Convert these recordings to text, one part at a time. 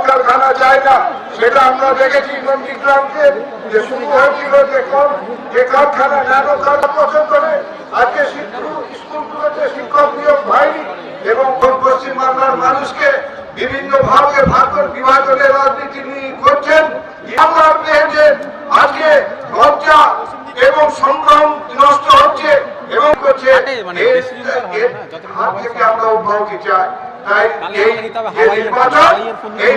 কারখানা চায় না, সেটা আমরা দেখেছি নন্দীগ্রামকে যে শুরু হয়েছিল যে কারখানা ন্যানো বছর ধরে আজকে স্কুলগুলোতে শিক্ষক নিয়োগ হয়নি এবং পশ্চিমবাংলার মানুষকে বিভিন্ন ভাগে বিভাজনের রাজনীতি নিয়ে করছেন। বাংলার যে আজকে লজ্জা এবং সংগ্রাম নষ্ট হচ্ছে এবং করছে হাত থেকে আমরা অব্যাহতি চাই। তাই এই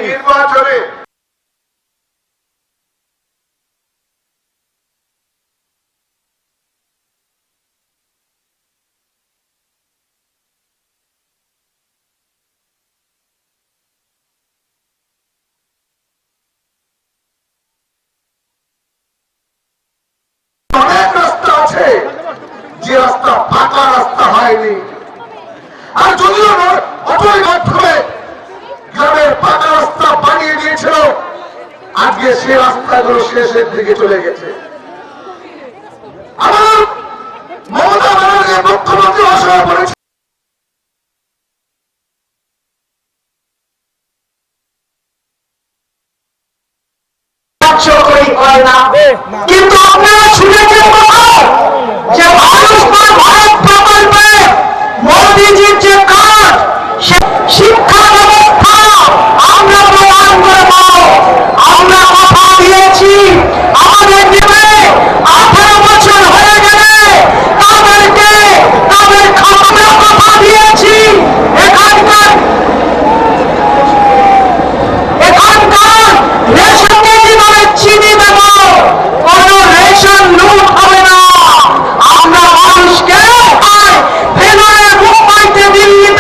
নির্বাচনে অনেক রাস্তা আছে, যে রাস্তা পাকা রাস্তা হয়নি। আর যদিও অটল মাধ্যমে গ্রামের পাকা রাস্তা বানিয়ে দিয়েছিল, আজকে সে রাস্তাগুলো শেষের দিকে চলে গেছে। আমার মমতা ব্যানার্জি মুখ্যমন্ত্রী ঘোষণা করেছে কিন্তু আপনারা শুনেছেন যে আয়ুষ্মান ভারত প্রকল্পে মোদীজির যে কাজ, শিক্ষা ব্যবস্থা আমরা প্রদান করব। আমরা কথা দিয়েছি আমাদের দিবে 18 বছর হয়ে গেলে তাদেরকে তাদের খাতা কথা দিয়েছি। এখানকার রেশনে যেভাবে চিনি দেব, কোন রেশন লুট হবে না। আমরা মানুষকে মুম্বাইতে দিল্লি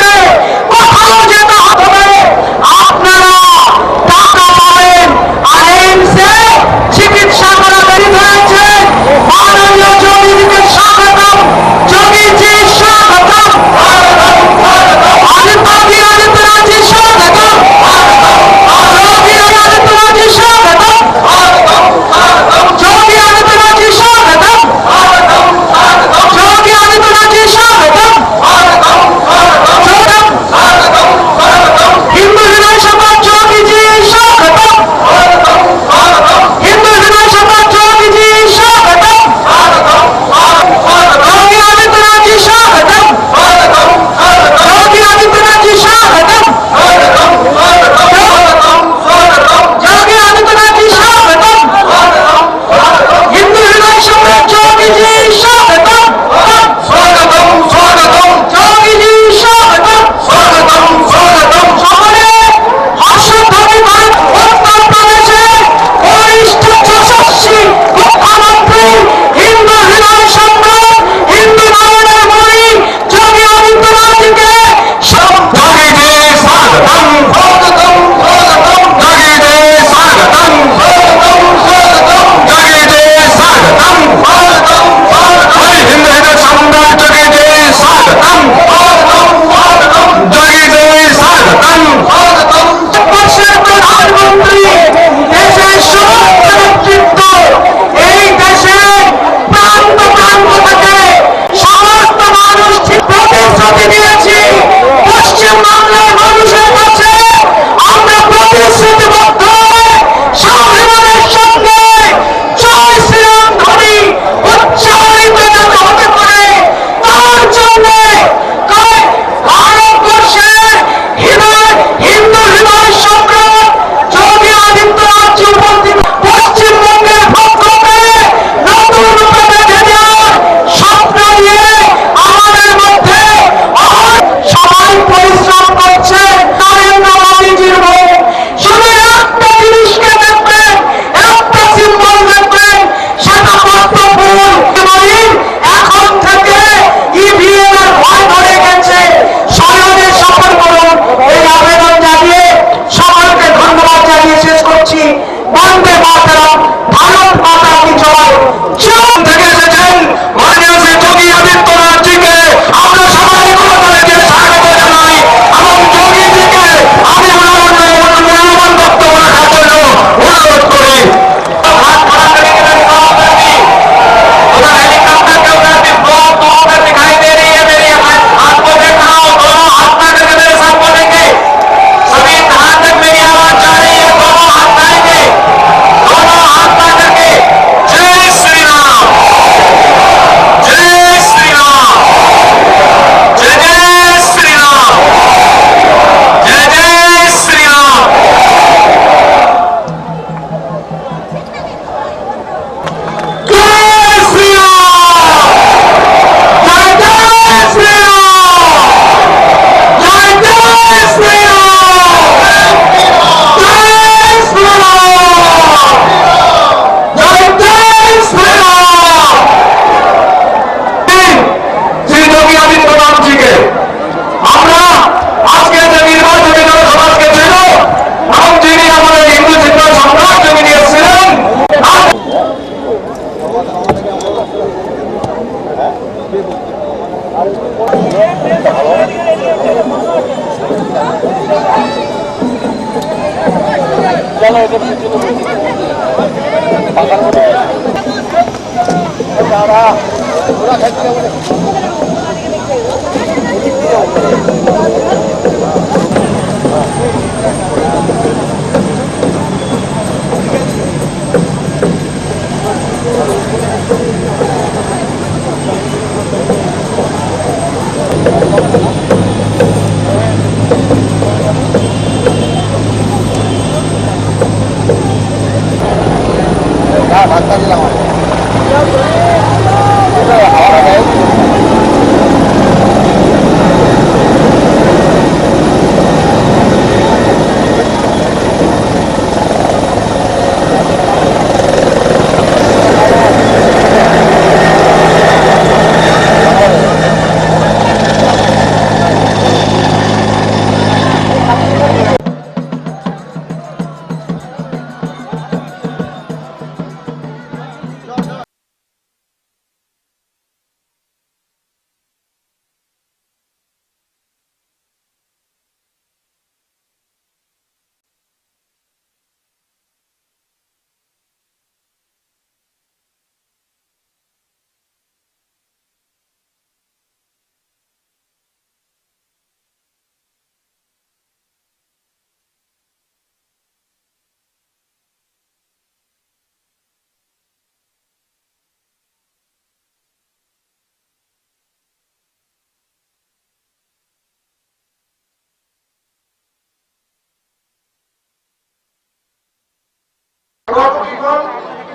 সভাপতিগণ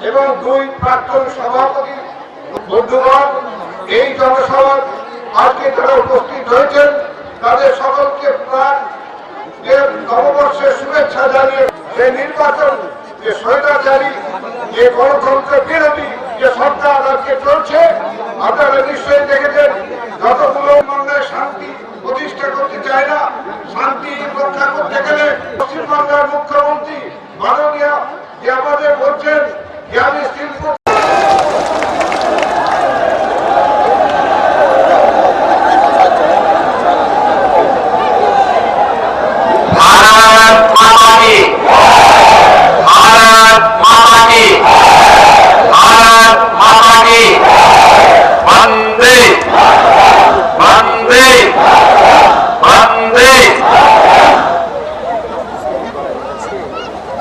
এবং দুই প্রাক্তন সভাপতি বন্ধুগণ, এই জনসভার আজকে যারা উপস্থিত হয়েছেন তাদের সকলকে প্রাণ নববর্ষের শুভেচ্ছা জানিয়ে যে নির্বাচন, যে স্বৈরাচারী, যে গণতন্ত্র বিরোধী যে সরকার আজকে চলছে, আপনারা নিশ্চয়ই দেখেছেন যতগুলো বাংলায় শান্তি প্রতিষ্ঠা করতে চায় না, শান্তি রক্ষা করতে গেলে পশ্চিমবাংলার মুখ্যমন্ত্রী মাননীয় যে আমাদের বলছেন যে আমি শিল্প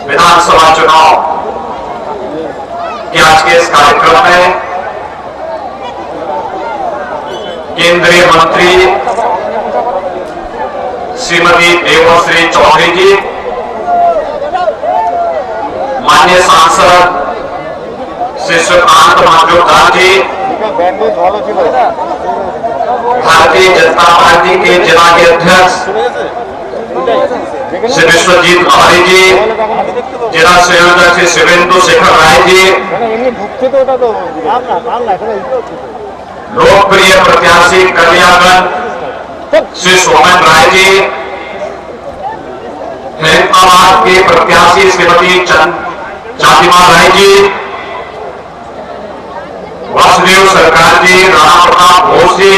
विधानसभा चुनाव के आज के इस कार्यक्रम में केंद्रीय मंत्री श्रीमती देवश्री चौधरी जी, माननीय सांसद श्री सुकांत मजूमदार जी, भारतीय जनता पार्टी के जिला के अध्यक्ष श्री विश्वजीत भारी जी, जिला संयोजक श्री शिवेंदु शेखर राय जी, लोकप्रिय प्रत्याशी कल्याणगंज श्री सोमन राय जी, हैदराबाद के प्रत्याशी श्रीमती चातिमा राय जी, वासुदेव सरकार जी, राणा प्रताप घोष जी,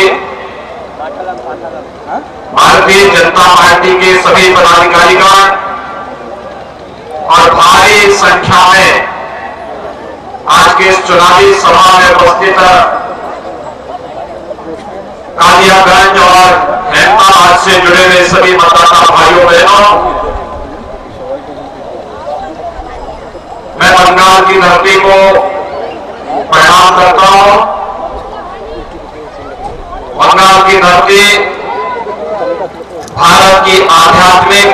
भारतीय जनता पार्टी के सभी पदाधिकारीगण और भारी संख्या में आज के इस चुनावी सभा में उपस्थित कालियागंज और हैदराबाद से जुड़े हुए सभी मतदाता भाइयों बहनों, मैं बंगाल की धरती को प्रणाम करता हूं। बंगाल की धरती भारत की आध्यात्मिक,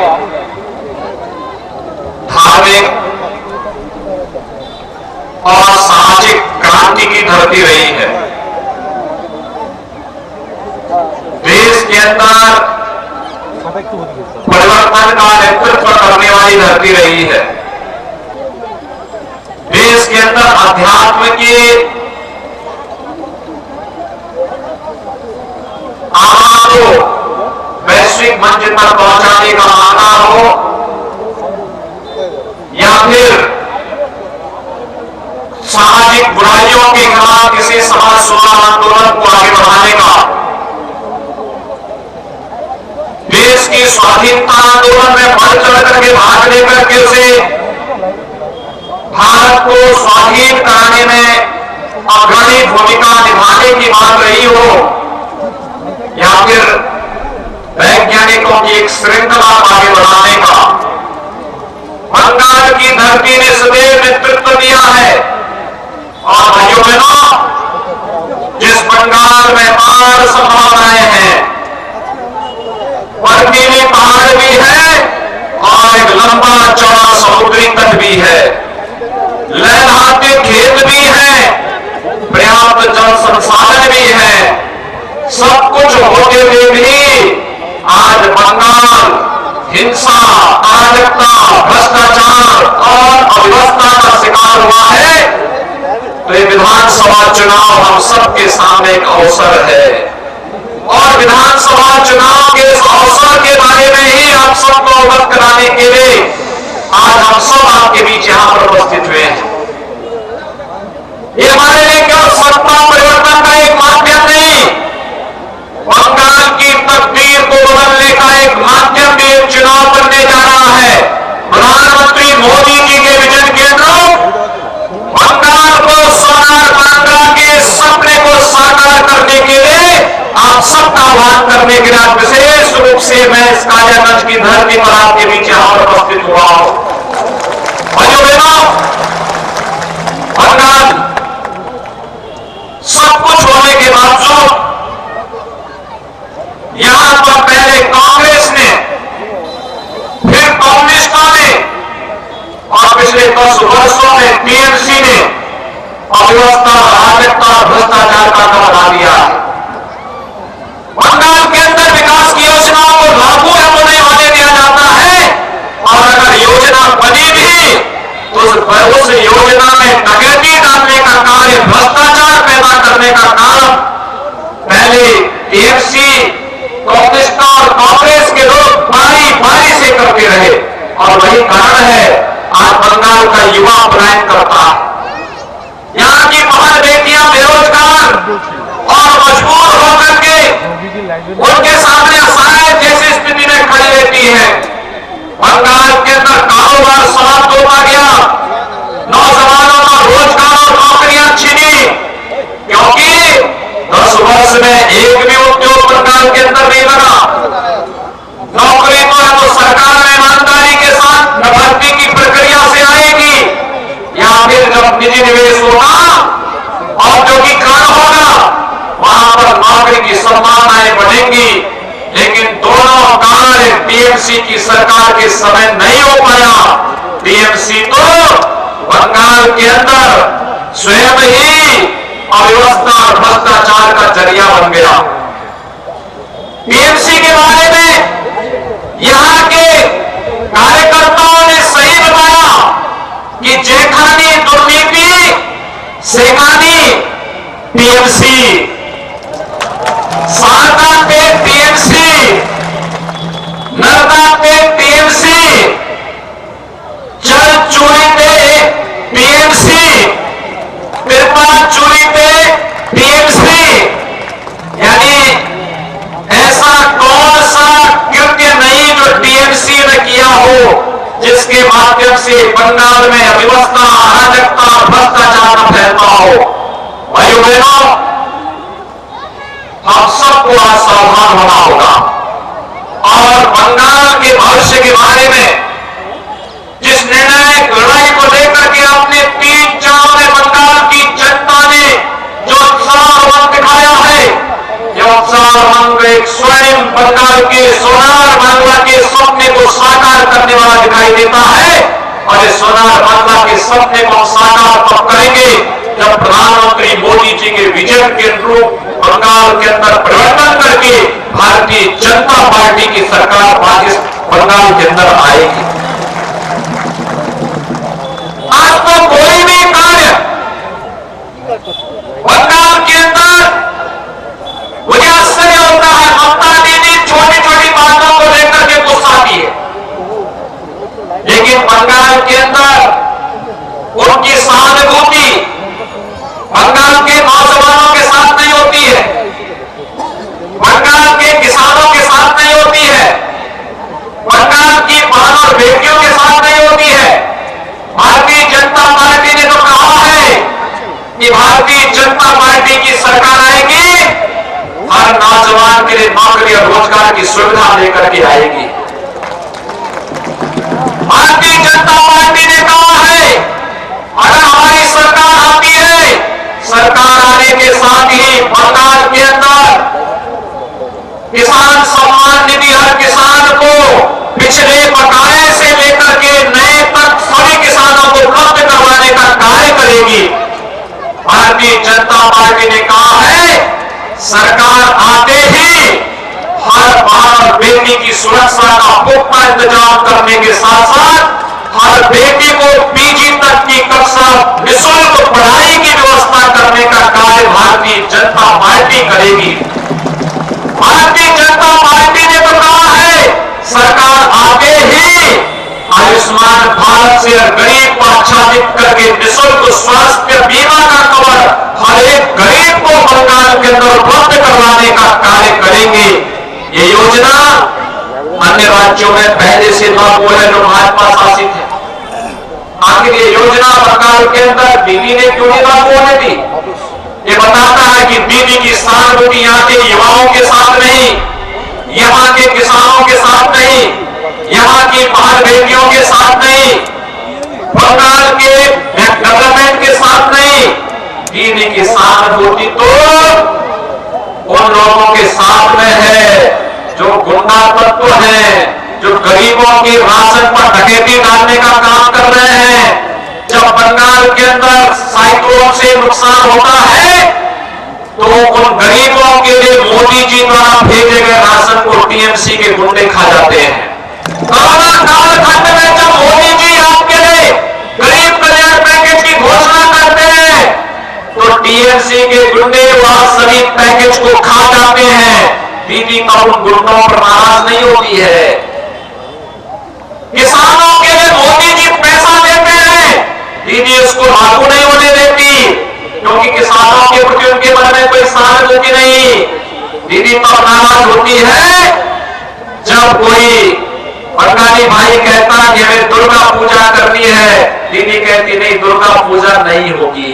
धार्मिक और सामाजिक क्रांति की धरती रही है। देश के अंदर परिवर्तन का नेतृत्व करने वाली धरती रही है। देश के अंदर अध्यात्म की आवाज को वैश्विक मंच पर पहुंचाने का मामला हो या फिर सामाजिक बुराइयों के खिलाफ किसी समाज सुधार आंदोलन को आगे बढ़ाने का, देश की स्वाधीनता आंदोलन में बढ़ चढ़ करके भाग लेकर के उसे भारत को स्वाधीन कराने में अग्रणी भूमिका निभाने की बात रही हो या फिर वैज्ञानिकों की एक श्रृंखला आगे बढ़ाने का, बंगाल की धरती ने सदैव नेतृत्व दिया है। और भाइयों बहनों, जिस बंगाल में अपार संभावनाएं हैं, बर्फीले पहाड़ भी है और एक लंबा चौड़ा समुद्री तट भी है, लहराते खेत भी है, पर्याप्त जल संसाधन भी है। सब कुछ होते हुए भी आज बंगाल हिंसा, अराजकता, भ्रष्टाचार और अव्यवस्था का शिकार हुआ है। तो ये विधानसभा चुनाव हम सबके सामने एक अवसर है और विधानसभा चुनाव के इस अवसर के बारे में ही आप सबको अवगत कराने के लिए आज हम सब आपके बीच यहां पर उपस्थित हुए हैं। ये हमारे लिए केवल सत्ता परिवर्तन का एक माध्यम नहीं, बंगाल की तकदीर को बदलने का एक माध्यम भी चुनाव बनने जा रहा है। प्रधानमंत्री मोदी जी के विजन के अनुरूप बंगाल को सोनार बांग्ला के सपने को साकार करने के लिए आप सबका आह्वान करने के लिए विशेष रूप से मैं इस कालियागंज की धरती पर आपके बीच यहां पर उपस्थित हुआ हूं। भाइयों बहनों, बंगाल सब कुछ होने के बावजूद यहां पर पहले कांग्रेस ने, फिर कम्युनिस्टों ने और पिछले 10 वर्षों में टीएमसी ने अव्यवस्था, अराजकता, भ्रष्टाचार का काम बना दिया है। बंगाल के अंदर विकास की योजनाओं को लागू नहीं होने दिया जाता है और अगर योजना बनी भी तो उस योजना में डकैती डालने का कार्य, भ्रष्टाचार पैदा करने का काम पहले टीएमसी, कम्युनिस्ट और कांग्रेस के लोग बारी बारी से करते रहे और वही कारण है आज बंगाल का युवा पलायन करता है। यहां की महान बेटियां बेरोजगार और मजबूर होकर के उनके सामने असहाय जैसी स्थिति में खड़ी रहती है। बंगाल के अंदर कारोबार समाप्त होता गया, नौजवानों का रोजगार और नौकरियां छिनी, क्योंकि 10 वर्ष में एक भी उद्योग बंगाल के अंदर नहीं लगा। नौकरी तो सरकार में ईमानदारी के साथ भर्ती की प्रक्रिया से आएगी या फिर जब निजी निवेश होगा, औद्योगिकरण होगा, वहां पर नौकरी की संभावनाएं बढ़ेंगी। लेकिन दोनों कार्य टीएमसी की सरकार के समय नहीं हो पाया। टीएमसी तो बंगाल के अंदर स्वयं ही अव्यवस्था और भ्रष्टाचार का जरिया बन गया। टीएमसी के बारे में यहां के कार्यकर्ताओं ने सही बताया कि जेठानी दुर्नीति, सेनानी टीएमसी, सारदा पे टीएमसी, नर्मदा पे टीएमसी, जल चोरी पे टीएमसी, कृपा चोरी पे टीएमसी। यानी ऐसा कौन सा कृत्य नहीं जो टीएमसी ने किया हो जिसके माध्यम से बंगाल में अव्यवस्था, अराजकता, भ्रष्टाचार न फैलता हो। भाइयों बहनों, हम सबको आज सावधान होना होगा और बंगाल के भविष्य के बारे में जिस निर्णायक लड़ाई को लेकर के अपने 3 चरणों में बंगाल की जनता ने जो उत्साह उमंग दिखाया है, यह उत्साह उमंग एक स्वयं बंगाल के सोनार बांग्ला के सपने को साकार करने वाला दिखाई देता है। और इस सोनार बांग्ला के सपने को साकार तब करेंगे जब प्रधानमंत्री मोदी जी के विजन के अनुरूप बंगाल के अंदर परिवर्तन करके भारतीय जनता पार्टी की सरकार बंगाल के अंदर आएगी। आज तो कोई भी कार्य बंगाल के अंदर मुझे आश्चर्य होता है, ममता दीदी छोटी छोटी बातों को लेकर के गुस्साती है, लेकिन बंगाल के अंदर उनकी सहानुभूति बंगाल के नौजवानों के साथ नहीं होती है, बंगाल के किसानों के साथ नहीं होती है, बंगाल की बहन और बेटियों के साथ नहीं होती है। भारतीय जनता पार्टी प्रकार की सुविधा लेकर के आएगी। भारतीय जनता पार्टी ने कहा है अगर हमारी सरकार आती है, सरकार आने के साथ ही बंगाल के अंदर किसान सम्मान निधि हर किसान को पिछले बकाये से लेकर के नए तक सभी किसानों को उपलब्ध करवाने का कार्य करेगी। भारतीय जनता पार्टी ने कहा है सरकार आते ही हर बार बेटी की सुरक्षा का पुख्ता इंतजाम करने के साथ साथ हर बेटी को पीजी तक की कक्षा निःशुल्क पढ़ाई की व्यवस्था करने का कार्य भारतीय जनता पार्टी करेगी। भारतीय जनता पार्टी ने तो कहा है सरकार आते ही आयुष्मान भारत से गरीब को आच्छादित करके निःशुल्क स्वास्थ्य बीमा का कवर हर एक गरीब को बंगाल के अंदर उपलब्ध करवाने का कार्य करेंगे। ये योजना अन्य राज्यों में पहले से लागू है जो भाजपा शासित है। आखिर ये योजना बंगाल के अंदर दीदी ने क्यों नहीं लागू होने दी? ये बताता है कि दीदी की सहानुभूति यहाँ के युवाओं के साथ नहीं, यहाँ के किसानों के साथ नहीं, यहाँ की बहन बेटियों के साथ नहीं, बंगाल के डेवलपमेंट के साथ नहीं। दीदी की सहानुभूति तो उन लोगों के साथ में है जो गुंडा तत्व हैं, जो गरीबों की राशन पर डकैती डालने का काम कर रहे हैं। जब बंगाल के अंदर साइक्लोन से नुकसान होता है तो उन गरीबों के लिए मोदी जी द्वारा भेजे गए राशन को टीएमसी के गुंडे खा जाते हैं। कोरोना कालखंड में जब मोदी जी आपके लिए गरीब कल्याण पैकेज की घोषणा करते हैं तो टीएमसी के गुंडे वहां सभी पैकेज को खा जाते हैं। दीदी का उन गुंडों पर नाराज नहीं होती है। किसानों के लिए मोदी जी पैसा देते हैं, दीदी उसको लागू नहीं होने देती क्योंकि किसानों के प्रति उनके मन में कोई सहानुभूति नहीं। दीदी तब नाराज होती है जब कोई बंगाली भाई कहता कि हमें दुर्गा पूजा करनी है, दीदी कहती नहीं दुर्गा पूजा नहीं होगी।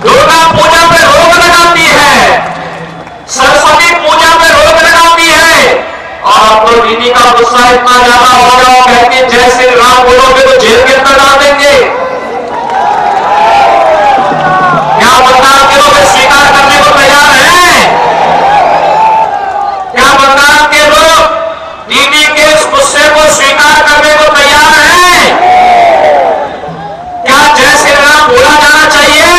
दुर्गा पूजा पे रोक लगाती है, सरस्वती पूजा पे रोक लगाती है। और अब तो दीदी का गुस्सा इतना ज्यादा हो गया, कहती जय श्री राम बोलोगे तो जेल के अंदर डाल देंगे। क्या बंगाल के लोग स्वीकार करने को तैयार हैं? क्या बंगाल के लोग दीदी के इस गुस्से को स्वीकार करने को तैयार हैं? क्या जय श्री राम बोला जाना चाहिए?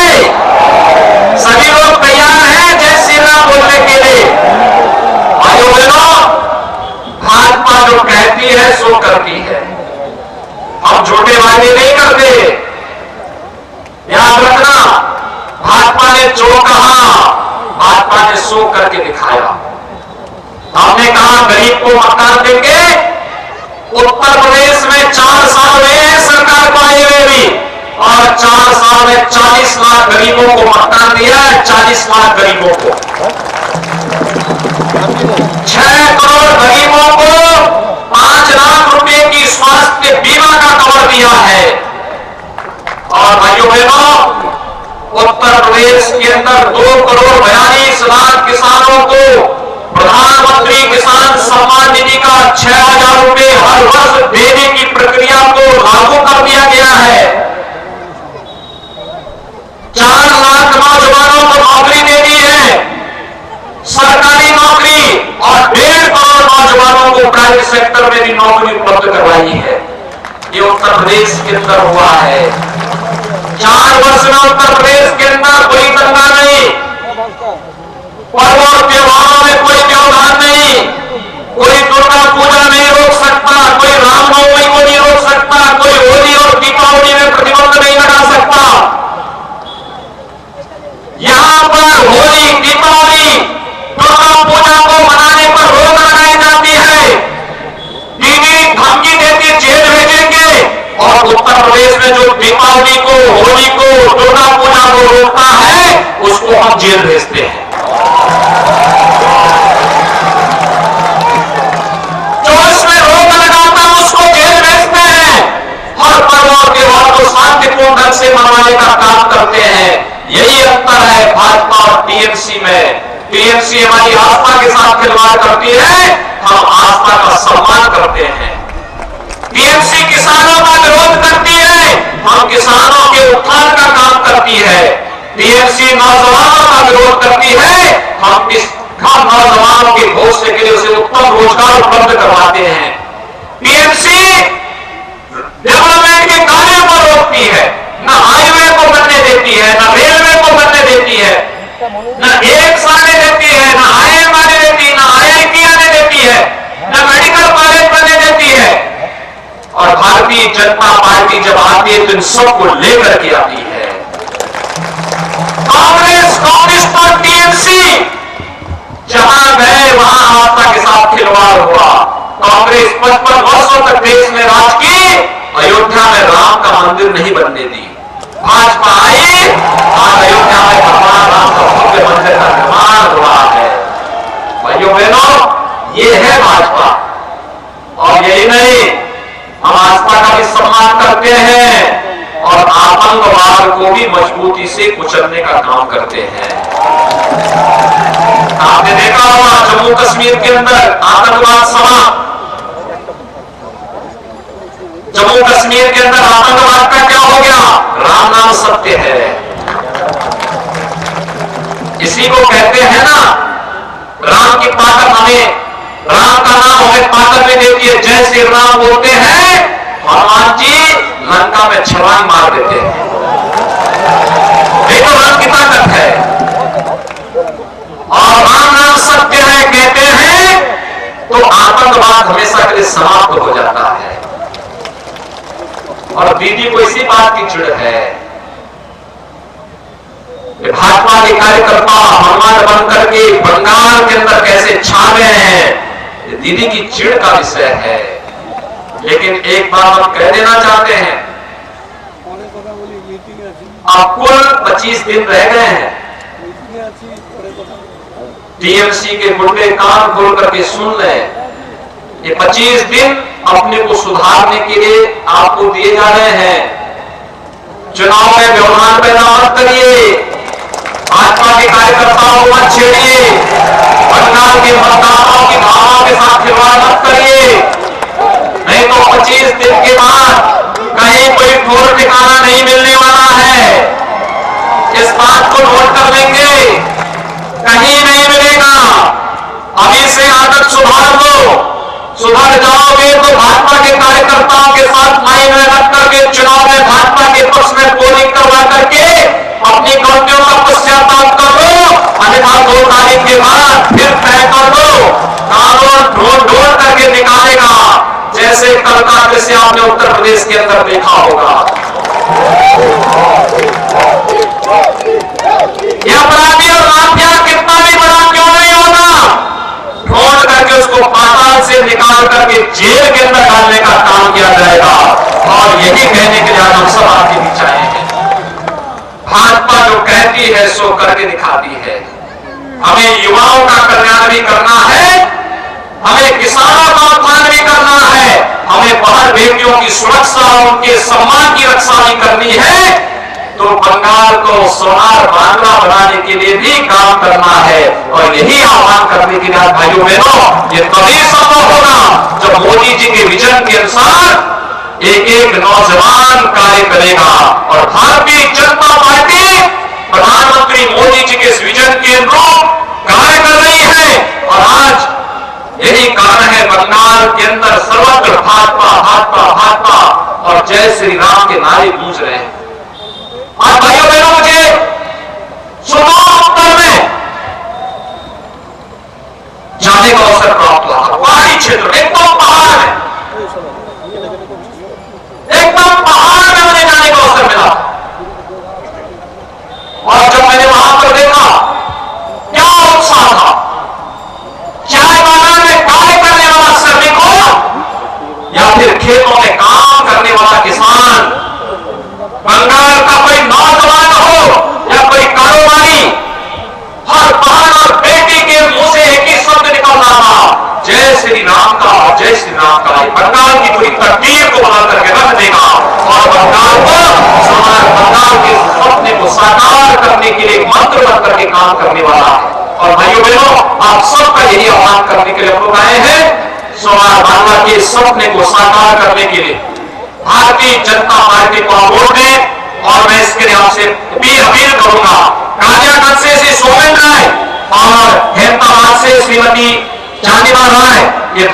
सभी लोग तैयार हैं जय श्री राम बोलने के लिए? भाइयों बहनों, भाजपा जो कहती है सो करती है। हम झूठे वादे नहीं करते। याद रखना, भाजपा ने जो कहा भाजपा ने सो करके दिखाया। हमने कहा गरीब को मकान देंगे। उत्तर प्रदेश में 4 साल में सरकार को आए हुए भी और 4 साल में 40 लाख गरीबों को मकान दिया है। 40 लाख गरीबों को, 6 करोड़ गरीबों को 5 लाख रुपए की स्वास्थ्य बीमा का कवर दिया है। और भाइयों बहनों, उत्तर प्रदेश के अंदर 2 करोड़ 42 लाख किसानों को प्रधानमंत्री किसान सम्मान निधि का 6,000 रुपए हर वर्ष देने की प्रक्रिया को लागू कर दिया गया है। 4 लाख नौजवानों को नौकरी दे दी है, सरकारी नौकरी, और 1.5 करोड़ नौजवानों को प्राइवेट सेक्टर में भी नौकरी उपलब्ध करवाई है। ये उत्तर प्रदेश के अंदर हुआ है। 4 वर्ष में उत्तर प्रदेश के अंदर कोई दंगा नहीं, पर्व और त्योहारों में कोई व्यवधान नहीं, कोई दुर्गा पूजा नहीं रोक सकता, कोई रामनवमी को नहीं रोक सकता, कोई होली और दीपावली में प्रतिबंध नहीं लगा सकता। यहां पर होली, दीपावली, दुर्गा पूजा को मनाने पर रोक लगाई जाती है। दीदी धमकी देती जेल भेजेंगे, और उत्तर प्रदेश में जो दीपावली को, होली को, दुर्गा पूजा को रोकता है उसको हम जेल भेजते हैं। जो इसमें रोक लगाता है उसको जेल भेजते हैं। हर पर्व और त्योहार को शांतिपूर्ण ढंग से मनाने का काम करते हैं। यही अंतर है भाजपा और टीएमसी में। टीएमसी हमारी आस्था के साथ खिलवाड़ करती है, हम आस्था का सम्मान करते हैं। टीएमसी किसानों का विरोध करती है, हम किसानों के उत्थान का काम करती है। टीएमसी नौजवानों का विरोध करती है, हम नौजवानों के भविष्य के लिए उसे उत्तम रोजगार उपलब्ध करवाते हैं। टीएमसी डेवलपमेंट के कार्यों को रोकती है, न हाईवे को बनने देती है, न रेलवे को बनने देती है, न एम्स आने देती है, न आईएम आने देती है, न आईआईटी आने देती है, न मेडिकल कॉलेज बनने देती है। और भारतीय जनता पार्टी जब आती है तो इन सबको लेकर के आती है। कांग्रेस, कम्युनिस्ट और टीएमसी जहां गए वहां आस्था के साथ खिलवाड़ हुआ। कांग्रेस 55 वर्षों तक देश में राज की, अयोध्या में राम का मंदिर नहीं बनने दी। भाजपा आई, आज अयोध्या में भगवान राम का भव्य मंदिर का निर्माण हुआ है। भाइयों बहनों, ये है भाजपा। और यही नहीं, हम आस्था का भी सम्मान करते हैं और आतंकवाद को भी मजबूती से कुचलने का काम करते हैं। आपने देखा होगा जम्मू कश्मीर के अंदर आतंकवाद समाप्त। जम्मू कश्मीर के अंदर आतंकवाद का क्या हो गया? राम नाम सत्य है। इसी को कहते हैं ना, राम की ताकत हमें, राम का नाम हमें ताकत में देती है। जय श्री राम बोलते हैं, हनुमान जी लंका में छलांग मार देते हैं। ये तो राम की ताकत है। और राम नाम सत्य है कहते हैं तो आतंकवाद हमेशा के लिए समाप्त हो जाता है। और दीदी को इसी बात की चिढ़ है कि भाजपा के कार्यकर्ता हनुमान बनकर के बंगाल के अंदर कैसे छा गए हैं, ये दीदी की चिढ़ का विषय है। लेकिन एक बात हम कह देना चाहते हैं, अब कुल 25 दिन रह गए हैं। टीएमसी के गुंडे कान खोल करके सुन लें, ये 25 दिन अपने को सुधारने के लिए आपको दिए जा रहे हैं। चुनाव में व्यवधान पैदा मत करिए, भाजपा के कार्यकर्ताओं को मत छेड़िए, बंगाल के मतदाताओं की भावनाओं के साथ खिलवाड़ मत करिए। नहीं तो 25 दिन के बाद कहीं कोई ठोर ठिकाना नहीं मिलने वाला है। इस बात को नोट कर लेंगे, कहीं नहीं मिलेगा। अभी से आदत सुधार लो, सुधर जाओगे तो भाजपा के कार्यकर्ताओं के साथ लाइन में लग करके चुनाव में भाजपा के पक्ष में पोलिंग करवा करके अपनी गलतियों का पश्चाताप कर लो। अन्यथा 2 तारीख के बाद फिर तय कर लो, कानून ढूंढ ढूंढ करके निकालेगा, जैसे कल का दृश्य आपने उत्तर प्रदेश के अंदर देखा होगा। यह अपराधी और माफिया कितना भी बड़ा क्यों नहीं होगा, ढूंढ करके उसको पाताल से निकाल करके जेल के अंदर डालने का काम किया जाएगा। और यही कहने के लिए आज हम सब आगे बीच आए हैं। भाजपा जो कहती है सो करके दिखाती है। हमें युवाओं का कल्याण भी करना है, हमें किसानों का उत्थान भी करना है, हमें बाहर बेटियों की सुरक्षा और उनके सम्मान की रक्षा भी करनी है। तो बंगाल को सोनार बांग्ला बनाने के लिए भी काम करना है। और यही आह्वान करने के लिए भाइयों बहनों, ये तभी संभव होगा जब मोदी जी के विजन के अनुसार एक एक नौजवान कार्य करेगा। और भारतीय जनता पार्टी प्रधानमंत्री मोदी जी के इस विजन के अनुरूप कार्य कर रही है। और आज यही कारण है बंगाल के अंदर सर्वत्र भाजपा भाजपा भाजपा और जय श्री राम के नारे गूंज रहे हैं। और भाइयों बहनों, मुझे चुनाव उत्तर में जाने का अवसर प्राप्त हुआ था। पहाड़ी क्षेत्र एकदम पहाड़ में, एकदम पहाड़ में मुझे जाने का अवसर मिला। और जब मैंने वहां पर देखा क्या उत्साह था, चाय बागान में कार्य करने वाला श्रमिक हो या फिर खेतों में काम करने वाला किसान, बंगाल का कोई नौजवान हो या कोई कारोबारी, हर बहन और बेटी के मुंह से एक ही शब्द निकल रहा था, जय श्री राम का और जय श्री राम का। बंगाल की पूरी तकदीर को बदल करके रख देगा और बंगाल को, बंगाल के सपने को साकार करने के लिए मंत्र बन करके काम करने वाला है। और भाइयों सपने को साकार करने के लिए भारतीय जनता पार्टी को आप वोट दें। और मैं इसके लिए आपसे भी अपील करूंगा, कालियागंज से श्री सोमेन राय और हैदराबाद से श्रीमती चांदीमा राय, ये